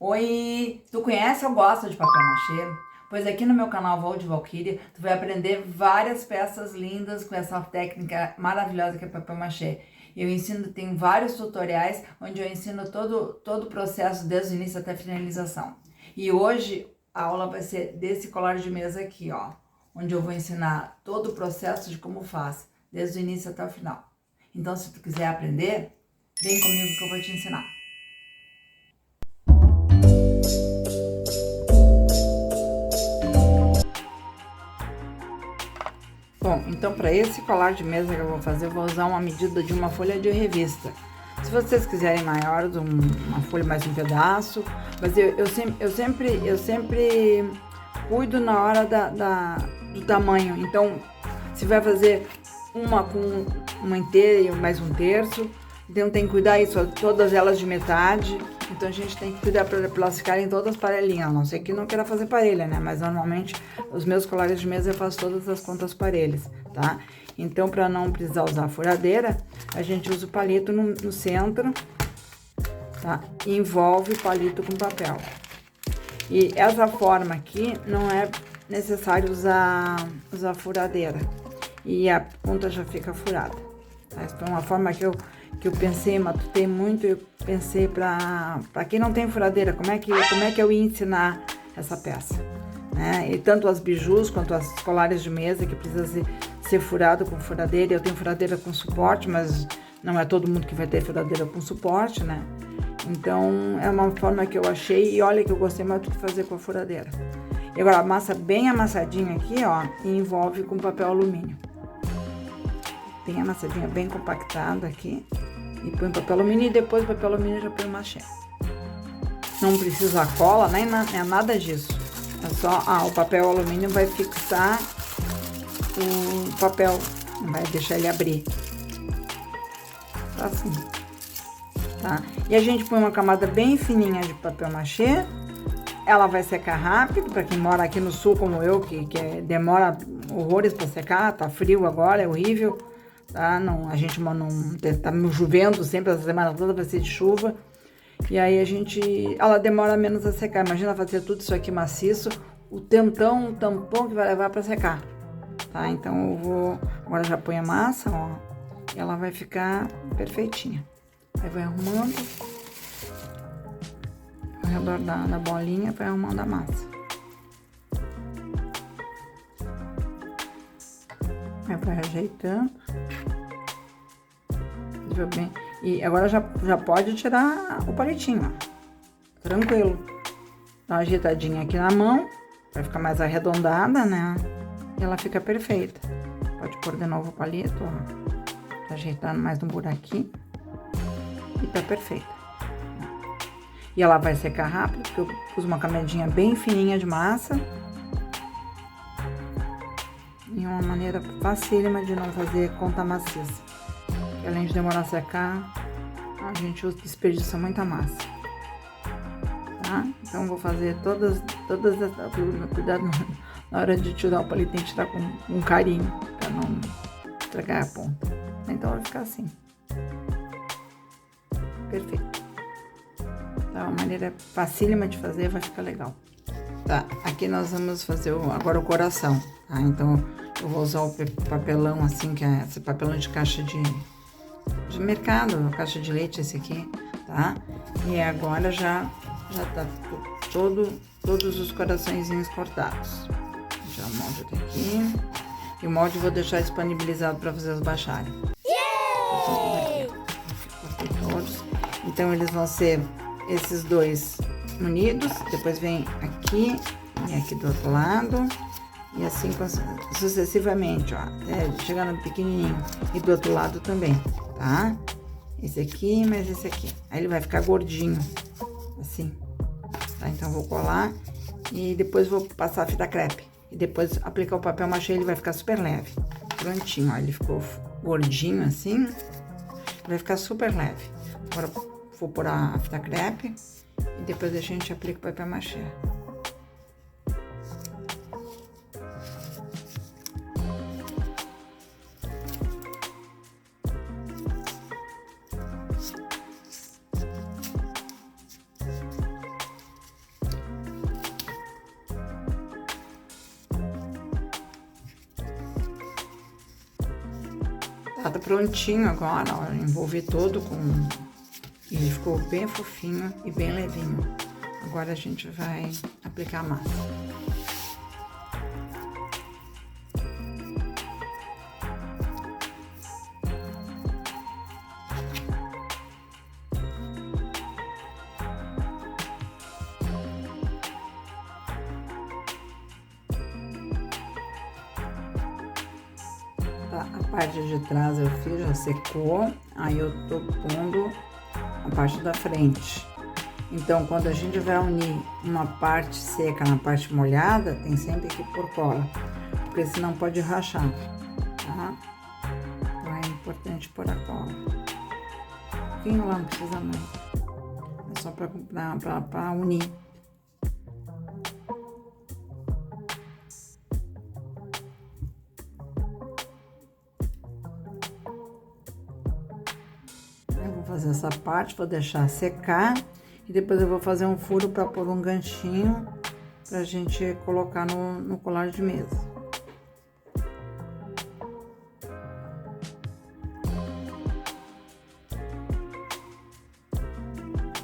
Oi, tu conhece ou gosta de papel machê? Pois aqui no meu canal Voo de Valkyria, tu vai aprender várias peças lindas com essa técnica maravilhosa que é papel machê. Eu ensino, tem vários tutoriais onde eu ensino todo o processo desde o início até a finalização. E hoje a aula vai ser desse colar de mesa aqui, ó, onde eu vou ensinar todo o processo de como faz, desde o início até o final. Então, se tu quiser aprender, vem comigo que eu vou te ensinar. Bom, então para esse colar de mesa que eu vou fazer, eu vou usar uma medida de uma folha de revista. Se vocês quiserem maior, uma folha mais um pedaço, mas eu sempre cuido na hora do tamanho. Então, se vai fazer uma com uma inteira e mais um terço, então tem que cuidar isso, todas elas de metade. Então a gente tem que cuidar para elas ficarem todas parelhinhas, a não ser que não queira fazer parelha, né? Mas normalmente os meus colares de mesa eu faço todas as pontas parelhas, tá? Então, para não precisar usar a furadeira, a gente usa o palito no centro, tá? E envolve o palito com papel. E essa forma aqui não é necessário usar furadeira. E a ponta já fica furada. Essa foi uma forma que eu pensei, matutei muito, eu pensei para quem não tem furadeira, como é que eu ia ensinar essa peça, né? E tanto as bijus quanto as colares de mesa que precisa ser furado com furadeira. Eu tenho furadeira com suporte, mas não é todo mundo que vai ter furadeira com suporte, né? Então é uma forma que eu achei e olha que eu gostei mais do que fazer com a furadeira. E agora a massa bem amassadinha aqui, ó, e envolve com papel alumínio. Bem amassadinha, bem compactada aqui. E põe papel alumínio e depois o papel alumínio já põe o machê. Não precisa cola, nem nada disso. É só, o papel alumínio vai fixar o papel, não vai deixar ele abrir. Tá assim, tá? E a gente põe uma camada bem fininha de papel machê. Ela vai secar rápido, para quem mora aqui no sul como eu, que demora horrores para secar, tá frio agora, é horrível. Tá? Não, a gente não tá chovendo sempre, essa semana toda vai ser de chuva. E aí ela demora menos a secar. Imagina fazer tudo isso aqui maciço, o tampão que vai levar para secar. Tá? Então eu vou, agora já põe a massa, ó, e ela vai ficar perfeitinha. Aí vai arrumando, ao redor da bolinha, vai arrumando a massa. Aí vai ajeitando. Viu bem? E agora já pode tirar o palitinho, ó. Tranquilo. Dá uma ajeitadinha aqui na mão, vai ficar mais arredondada, né? E ela fica perfeita. Pode pôr de novo o palito, ó. Tá ajeitando mais um buraquinho. E tá perfeita. E ela vai secar rápido, porque eu pus uma camadinha bem fininha de massa. E uma maneira facílima de não fazer conta maciça. Que além de demorar a secar, a gente desperdiça muita massa. Tá? Então vou fazer todas cuidado na hora de tirar o palito, tem que tirar com carinho, para não estragar a ponta. Então vai ficar assim. Perfeito. Tá, uma maneira facílima de fazer, vai ficar legal. Tá, aqui nós vamos fazer agora o coração, tá? Então eu vou usar o papelão assim, que é esse papelão de caixa de mercado, caixa de leite esse aqui, tá? E agora já tá todos os coraçõezinhos cortados. Já o molde tá aqui. E o molde eu vou deixar disponibilizado para vocês baixarem. Cortei todos. Então eles vão ser esses dois unidos, depois vem aqui e aqui do outro lado. E assim sucessivamente, ó, chegando no pequenininho. E do outro lado também, tá? Esse aqui, mais esse aqui. Aí ele vai ficar gordinho, assim. Tá? Então, eu vou colar e depois vou passar a fita crepe. E depois aplicar o papel machê, ele vai ficar super leve. Prontinho, ó, ele ficou gordinho assim. Vai ficar super leve. Agora, vou pôr a fita crepe e depois a gente aplica o papel machê. Tá prontinho agora, ó, eu envolvi todo com... Ele ficou bem fofinho e bem levinho. Agora a gente vai aplicar a massa. A parte de trás eu fiz, já secou, aí eu tô pondo a parte da frente. Então, quando a gente vai unir uma parte seca na parte molhada, tem sempre que pôr cola, porque senão pode rachar, tá? Então, é importante pôr a cola. Um pouquinho lá, não precisa mais. É só pra unir. Fazer essa parte, vou deixar secar e depois eu vou fazer um furo para pôr um ganchinho pra gente colocar no colar de mesa.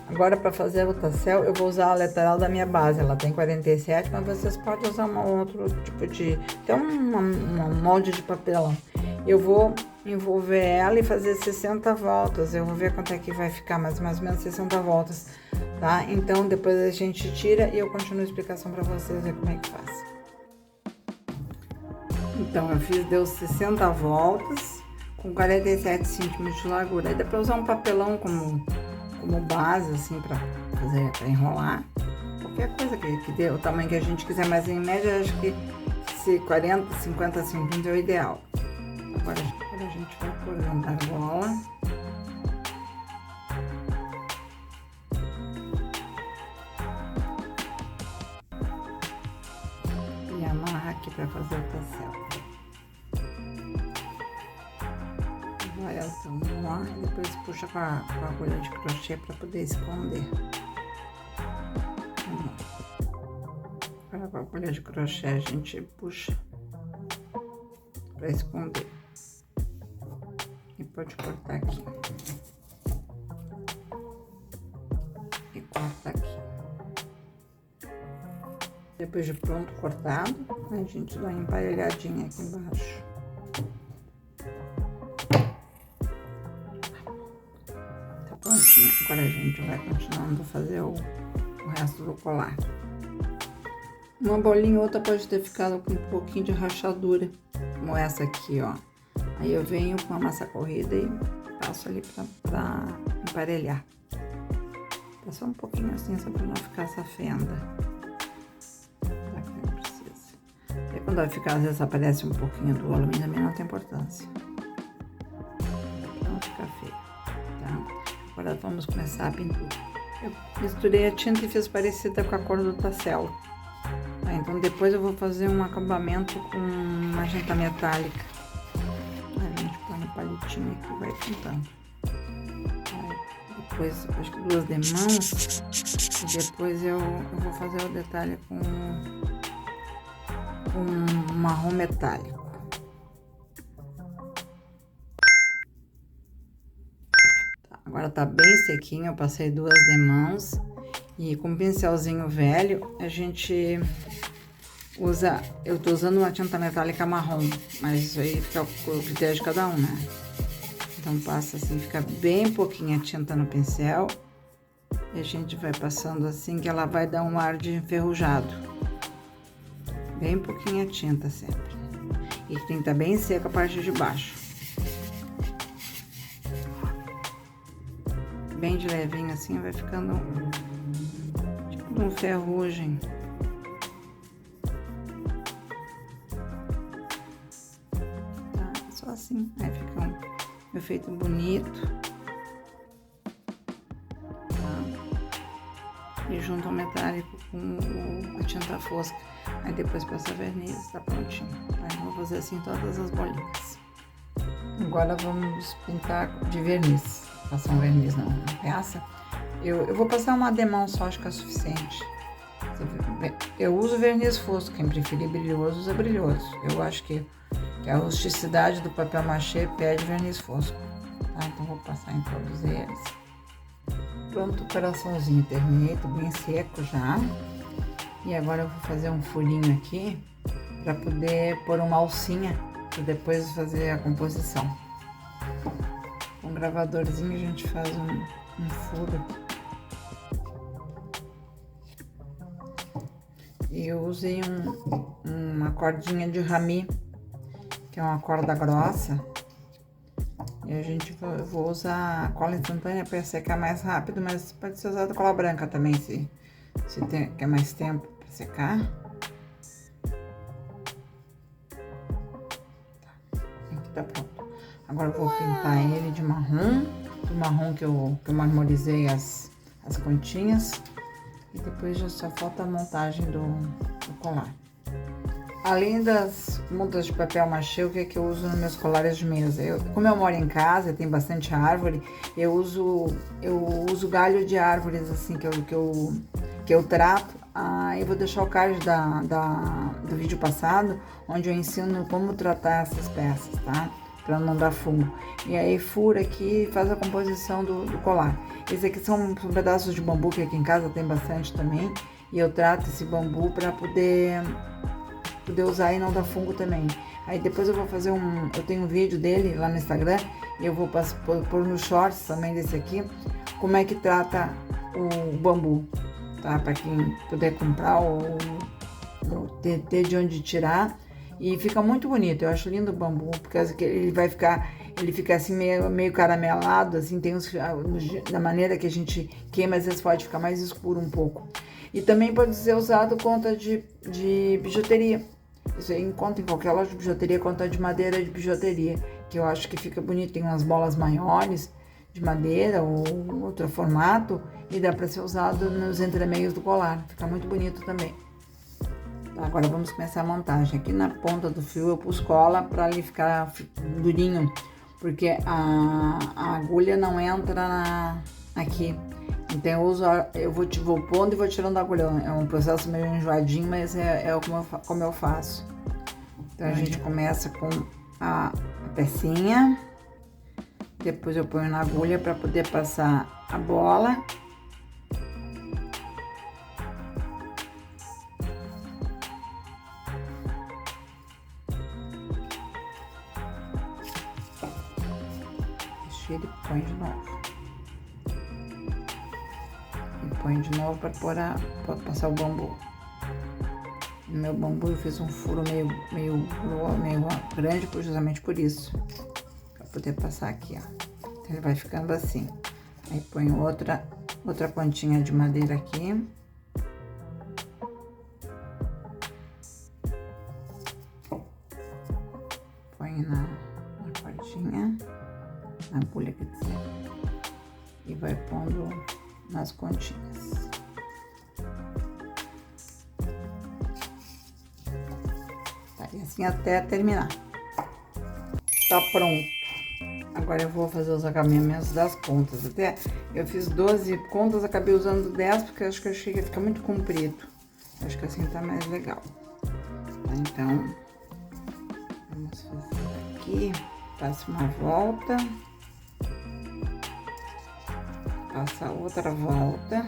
Agora, para fazer o tassel, eu vou usar a lateral da minha base, ela tem 47, mas vocês podem usar um outro tipo de... Tem um molde de papelão. Eu vou envolver ela e fazer 60 voltas. Eu vou ver quanto é que vai ficar, mais ou menos 60 voltas, tá? Então, depois a gente tira e eu continuo a explicação pra vocês ver como é que faz. Então, eu fiz, deu 60 voltas com 47 centímetros de largura. Aí dá pra usar um papelão como base, assim, pra fazer, pra enrolar. Qualquer coisa que dê o tamanho que a gente quiser, mas em média, acho que se 40, 50 centímetros é o ideal. Agora a gente vai pôr dentro da argola. E amarra aqui para fazer o tassel. Vai altando lá e depois puxa com a agulha de crochê para poder esconder. Agora com a agulha de crochê a gente puxa para esconder. E pode cortar aqui. E corta aqui. Depois de pronto cortado, a gente dá uma emparelhadinha aqui embaixo. Tá prontinho. Agora a gente vai continuando a fazer o resto do colar. Uma bolinha ou outra pode ter ficado com um pouquinho de rachadura, como essa aqui, ó. Aí eu venho com a massa corrida e passo ali pra emparelhar. Só um pouquinho assim, só pra não ficar essa fenda. Aqui não precisa. E quando vai ficar, às vezes aparece um pouquinho do alumínio, também não tem importância. Pra não ficar feio, tá? Agora vamos começar a pintura. Eu misturei a tinta e fiz parecida com a cor do tassel. Tá? Então depois eu vou fazer um acabamento com magenta metálica. Palitinho aqui, vai pintando. Depois, acho que 2 demãos. E depois eu vou fazer o detalhe com marrom metálico. Tá, agora tá bem sequinho, eu passei 2 demãos. E com um pincelzinho velho, a gente usa, eu tô usando uma tinta metálica marrom, mas isso aí fica o critério de cada um, né? Então passa assim, fica bem pouquinha tinta no pincel. E a gente vai passando assim, que ela vai dar um ar de enferrujado. Bem pouquinha tinta sempre. E tem que estar bem seca a parte de baixo. Bem de levinho assim, vai ficando tipo um ferrugem. Assim, aí fica um efeito bonito, tá? E junto ao metálico com a tinta fosca, aí depois passa verniz, tá prontinho. Aí vou fazer assim todas as bolinhas. Agora vamos pintar de verniz, passar um verniz na peça. Eu vou passar uma demão só, acho que é suficiente. Eu uso verniz fosco, quem preferir brilhoso usa brilhoso. Eu acho que que a rusticidade do papel machê pede verniz fosco, tá? Então vou passar em todos eles. Pronto o coraçãozinho, terminei, tô bem seco já. E agora eu vou fazer um furinho aqui para poder pôr uma alcinha para depois fazer a composição. Com um gravadorzinho a gente faz um furo. E eu usei uma cordinha de rami, que é uma corda grossa. E eu vou usar a cola instantânea para secar mais rápido, mas pode ser usada cola branca também, se quer mais tempo para secar. Aqui tá pronto. Agora eu vou pintar ele de marrom, do marrom que eu marmorizei as pontinhas. E depois já só falta a montagem do colar. Além das montas de papel machê, o que é que eu uso nos meus colares de mesa? Como eu moro em casa, tem bastante árvore, eu uso galho de árvores assim que eu trato. Eu vou deixar o card do vídeo passado, onde eu ensino como tratar essas peças, tá? Para não dar fungo. E aí fura aqui e faz a composição do colar. Esses aqui são pedaços de bambu, que aqui em casa tem bastante também. E eu trato esse bambu para poder usar e não dar fungo também. Aí depois eu vou fazer eu tenho um vídeo dele lá no Instagram, e eu vou pôr nos shorts também desse aqui, como é que trata o bambu, tá? Para quem puder comprar ou ter de onde tirar. E fica muito bonito, eu acho lindo o bambu, porque ele fica assim meio caramelado, assim, da maneira que a gente queima, às vezes pode ficar mais escuro um pouco. E também pode ser usado conta de bijuteria. Isso aí encontra em qualquer loja de bijuteria, conta de madeira de bijuteria, que eu acho que fica bonito. Tem umas bolas maiores de madeira ou outro formato, e dá para ser usado nos entremeios do colar, fica muito bonito também. Agora vamos começar a montagem. Aqui na ponta do fio eu pus cola para ele ficar durinho, porque a agulha não entra aqui. Então eu vou pondo e vou tirando a agulha. É um processo meio enjoadinho, mas é como eu faço. Então a gente começa com a pecinha, depois eu ponho na agulha para poder passar a bola. Ele põe de novo. E põe de novo para passar o bambu. No meu bambu eu fiz um furo meio grande, justamente por isso. Para poder passar aqui, ó. Então ele vai ficando assim. Aí põe outra pontinha de madeira aqui. Põe na cordinha. Na agulha, quer dizer, e vai pondo nas pontinhas. Tá, e assim até terminar. Tá pronto. Agora eu vou fazer os acabamentos das pontas. Até eu fiz 12 pontas, acabei usando 10, porque acho que eu achei que ia ficar muito comprido. Acho que assim tá mais legal. Tá, então, vamos fazer aqui. Passa uma volta. Passa outra volta.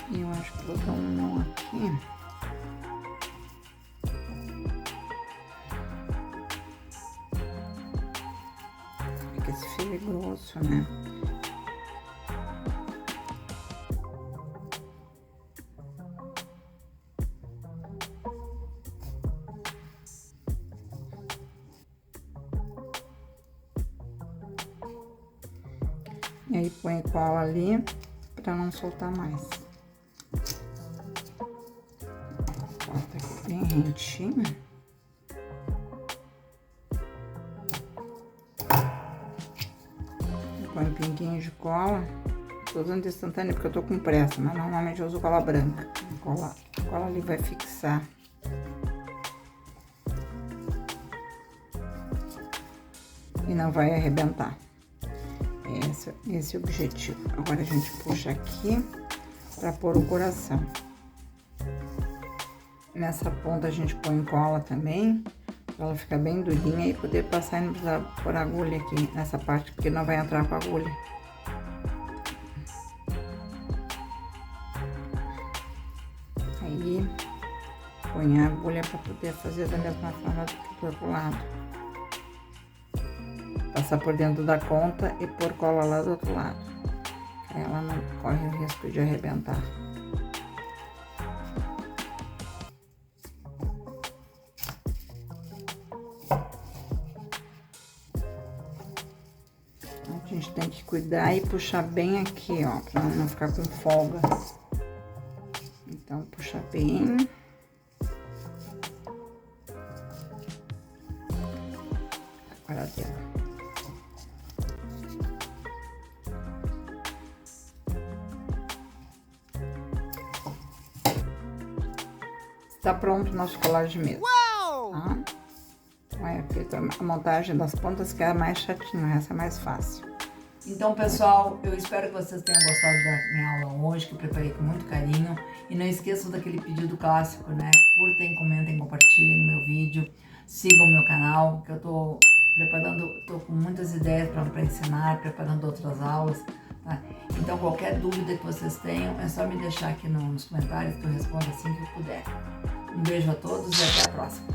E eu acho que vou dar um nó aqui. Porque esse fio é grosso, né? E aí põe cola ali para não soltar mais. Bota aqui bem rentinho. Põe um pinguinho de cola. Tô usando instantâneo porque eu tô com pressa, mas normalmente eu uso cola branca. A cola ali vai fixar. E não vai arrebentar. Esse é o objetivo. Agora a gente puxa aqui para pôr o coração. Nessa ponta a gente põe cola também, pra ela ficar bem durinha e poder passar e não precisar pôr agulha aqui nessa parte, porque não vai entrar com agulha. Aí, põe a agulha para poder fazer da mesma forma do que do outro lado. Passar por dentro da conta e pôr cola lá do outro lado. Aí ela não corre o risco de arrebentar. A gente tem que cuidar e puxar bem aqui, ó, pra não ficar com folga. Então, puxa bem. Agora deu. Está pronto o nosso colar de mesa. Tá? Olha, feita a montagem das pontas, que é a mais chatinha, essa é mais fácil. Então, pessoal, eu espero que vocês tenham gostado da minha aula hoje, que eu preparei com muito carinho. E não esqueçam daquele pedido clássico, né? Curtem, comentem, compartilhem o meu vídeo. Sigam o meu canal, que eu tô com muitas ideias para ensinar, preparando outras aulas, tá? Então, qualquer dúvida que vocês tenham, é só me deixar aqui nos comentários, que eu respondo assim que eu puder. Um beijo a todos e até a próxima.